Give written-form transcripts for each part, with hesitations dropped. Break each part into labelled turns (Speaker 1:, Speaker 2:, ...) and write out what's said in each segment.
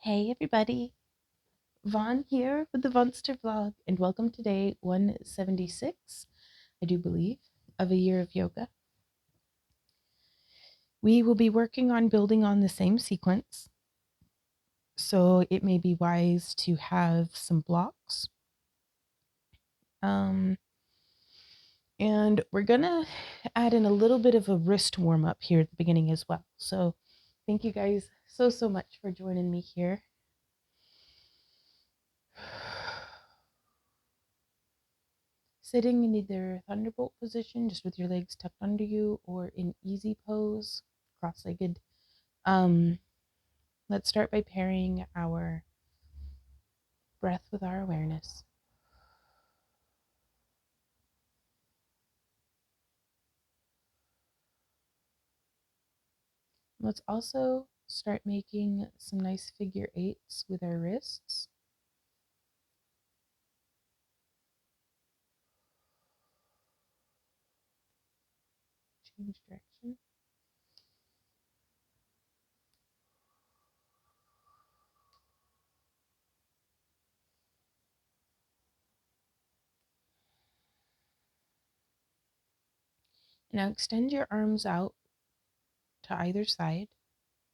Speaker 1: Hey everybody, Vaughn here with the Vonster vlog, and welcome to day 176, I do believe, of a year of yoga. We will be working on building on the same sequence, so it may be wise to have some blocks. And we're gonna add in a little bit of a wrist warm up here at the beginning as well. So thank you guys so much for joining me here. Sitting in either thunderbolt position, just with your legs tucked under you, or in easy pose, cross-legged. Let's start by pairing our breath with our awareness. Let's also start making some nice figure eights with our wrists. Change direction. Now extend your arms out to either side,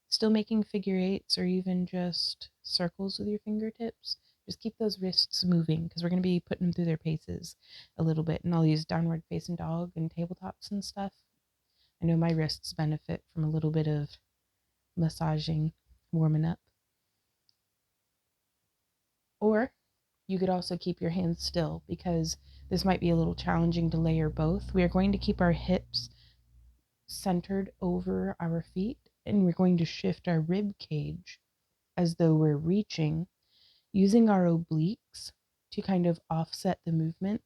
Speaker 1: still making figure eights or even just circles with your fingertips. Just keep those wrists moving because we're going to be putting them through their paces a little bit. And I'll use downward facing dog and tabletops and stuff. I know my wrists benefit from a little bit of massaging, warming up. Or you could also keep your hands still because this might be a little challenging to layer both. We are going to keep our hips centered over our feet, and we're going to shift our rib cage as though we're reaching, using our obliques to kind of offset the movement.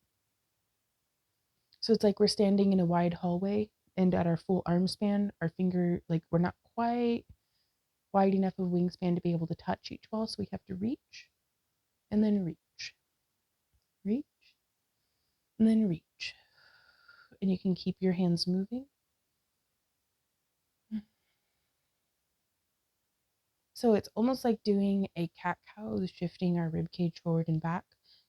Speaker 1: So it's like we're standing in a wide hallway, and at our full arm span, our finger, like we're not quite wide enough of a wingspan to be able to touch each wall, so we have to reach and then reach, reach, and then reach. And you can keep your hands moving. So it's almost like doing a cat-cow, shifting our rib cage forward and back,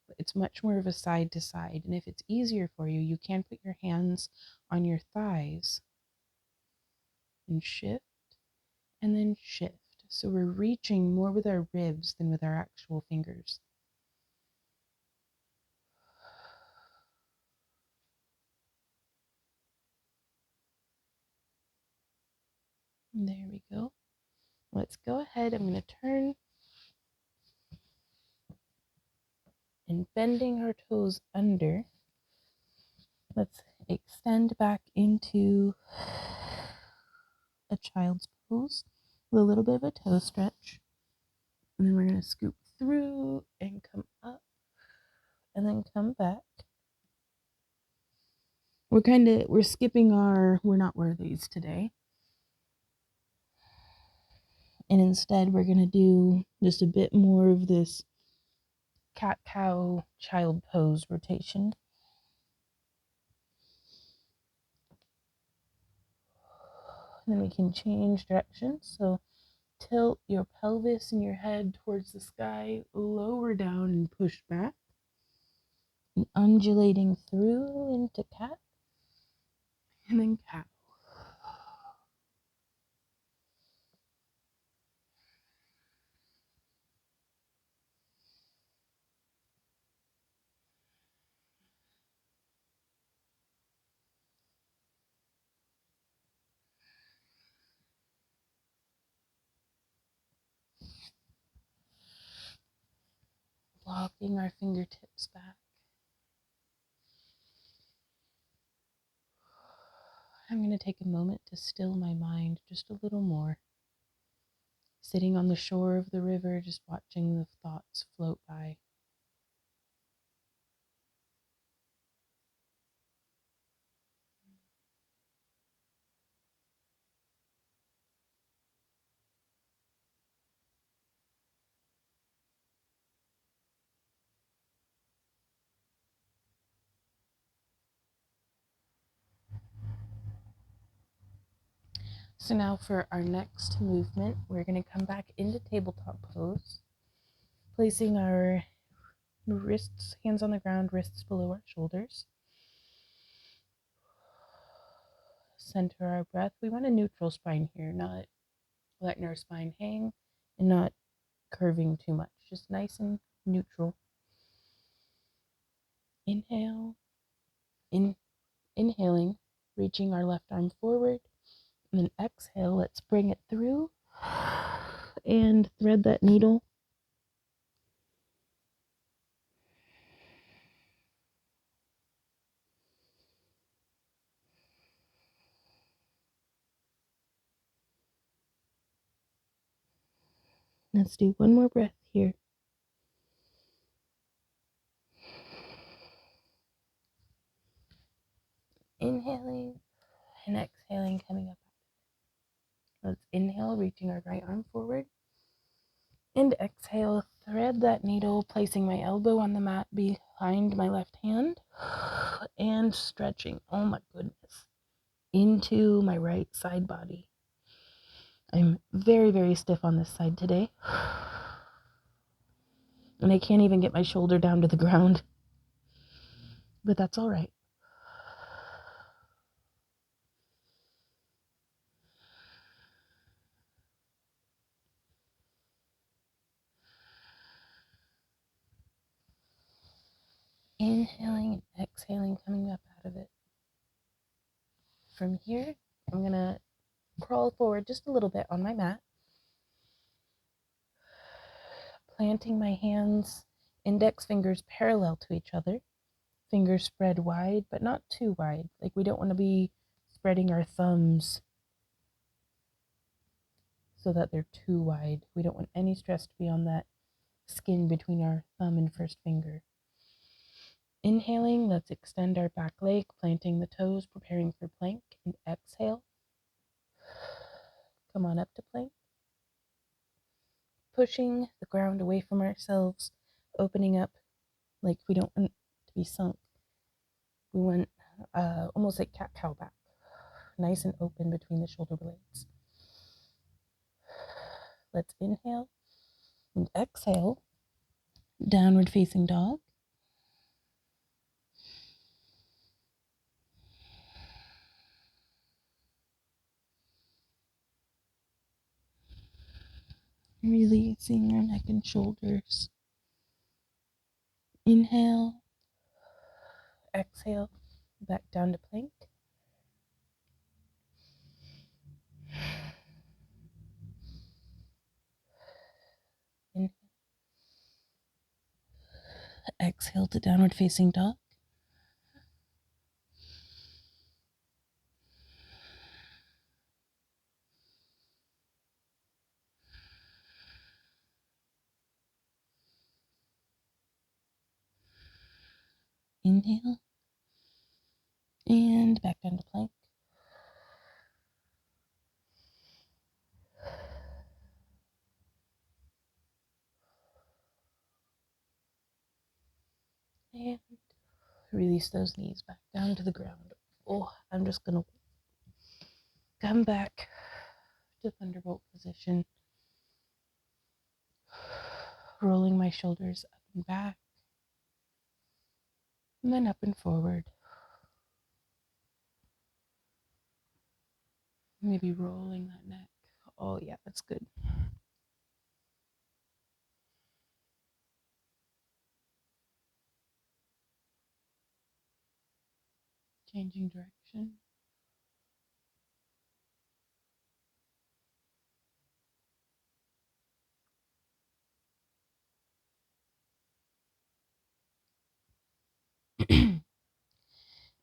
Speaker 1: but it's much more of a side to side. And if it's easier for you, you can put your hands on your thighs and shift, and then shift. So we're reaching more with our ribs than with our actual fingers. There we go. Let's go ahead. I'm going to turn and bending our toes under. Let's extend back into a child's pose with a little bit of a toe stretch. And then we're going to scoop through and come up and then come back. We're skipping our we're not worthies today. And instead we're going to do just a bit more of this cat-cow child pose rotation. And then we can change direction. So tilt your pelvis and your head towards the sky, lower down and push back. And undulating through into cat. And then cow. Locking our fingertips back. I'm going to take a moment to still my mind just a little more. Sitting on the shore of the river, just watching the thoughts float by. So now for our next movement, we're going to come back into tabletop pose, placing our wrists, hands on the ground, wrists below our shoulders. Center our breath. We want a neutral spine here, not letting our spine hang and not curving too much. Just nice and neutral. Inhale. Inhaling, reaching our left arm forward. And then exhale, let's bring it through and thread that needle. Let's do one more breath here. Inhaling and exhaling, coming up. Let's inhale, reaching our right arm forward. And exhale, thread that needle, placing my elbow on the mat behind my left hand and stretching, oh my goodness, into my right side body. I'm very, very stiff on this side today. And I can't even get my shoulder down to the ground. But that's all right. Inhaling and exhaling, coming up out of it. From here, I'm going to crawl forward just a little bit on my mat, planting my hands, index fingers parallel to each other, fingers spread wide, but not too wide. Like, we don't want to be spreading our thumbs so that they're too wide. We don't want any stress to be on that skin between our thumb and first finger. Inhaling, let's extend our back leg, planting the toes, preparing for plank, and exhale. Come on up to plank. Pushing the ground away from ourselves, opening up like we don't want to be sunk. We want almost like cat-cow back, nice and open between the shoulder blades. Let's inhale and exhale, downward facing dog. Releasing our neck and shoulders. Inhale, exhale, back down to plank. Inhale, exhale to downward facing dog. Inhale, and back down to plank. And release those knees back down to the ground. Oh, I'm just going to come back to thunderbolt position. Rolling my shoulders up and back. And then up and forward. Maybe rolling that neck. Oh yeah, that's good. Changing direction.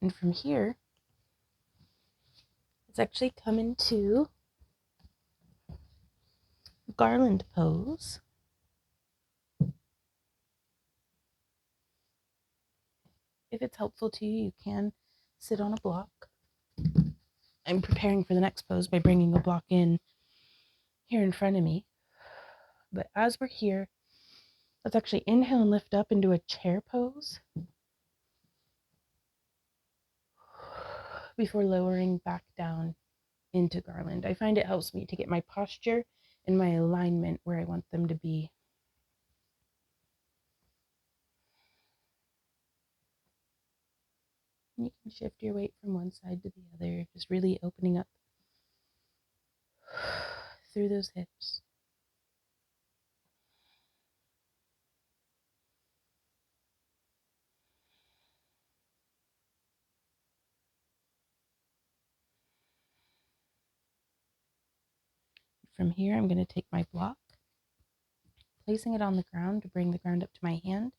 Speaker 1: And from here, let's actually come into Garland Pose. If it's helpful to you, you can sit on a block. I'm preparing for the next pose by bringing a block in here in front of me. But as we're here, let's actually inhale and lift up into a chair pose before lowering back down into Garland. I find it helps me to get my posture and my alignment where I want them to be. You can shift your weight from one side to the other, just really opening up through those hips. From here, I'm going to take my block, placing it on the ground to bring the ground up to my hand,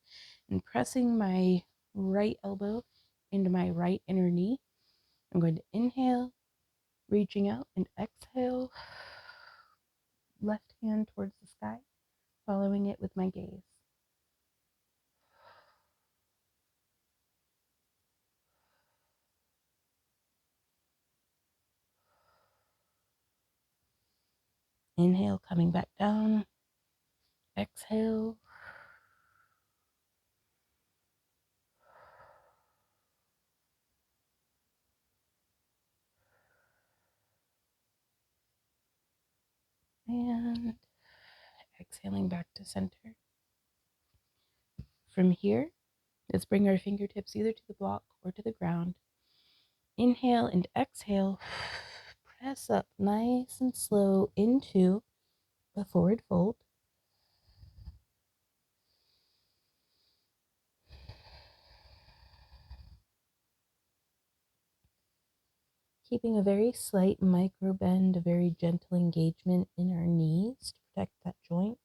Speaker 1: and pressing my right elbow into my right inner knee. I'm going to inhale, reaching out, and exhale, left hand towards the sky, following it with my gaze. Inhale, coming back down. Exhale. And exhaling back to center. From here, let's bring our fingertips either to the block or to the ground. Inhale and exhale. Press up nice and slow into the forward fold. Keeping a very slight micro bend, a very gentle engagement in our knees to protect that joint.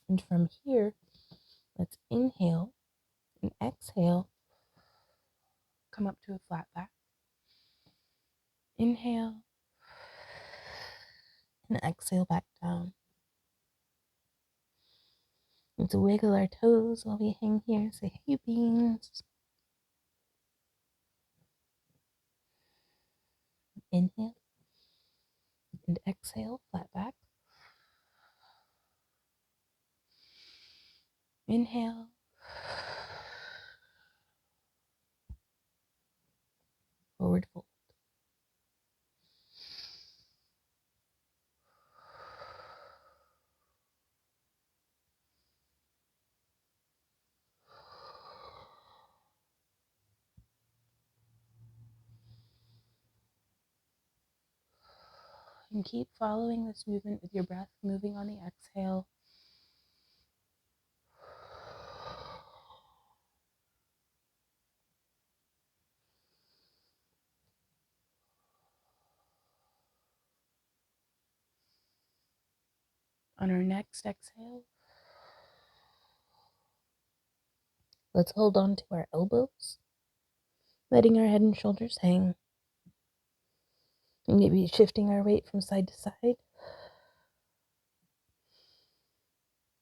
Speaker 1: And from here, let's inhale and exhale. Come up to a flat back. Inhale and exhale back down. Let's wiggle our toes while we hang here. Say, hey, beans. Inhale and exhale, flat back. Inhale. Forward fold. And keep following this movement with your breath moving on the exhale. On our next exhale, let's hold on to our elbows, letting our head and shoulders hang. And maybe shifting our weight from side to side.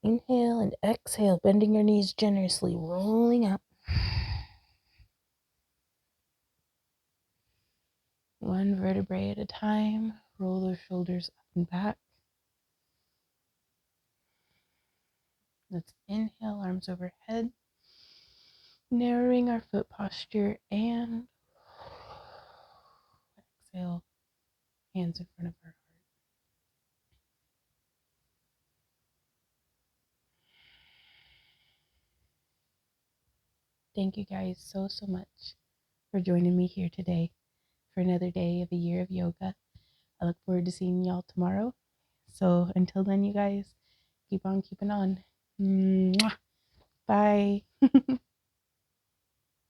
Speaker 1: Inhale and exhale, bending your knees generously, rolling up. One vertebrae at a time. Roll those shoulders up and back. Let's inhale, arms overhead, narrowing our foot posture, and exhale, hands in front of our heart. Thank you guys so much for joining me here today for another day of a year of yoga. I look forward to seeing y'all tomorrow. So until then, you guys, keep on keeping on. Mwah. Bye.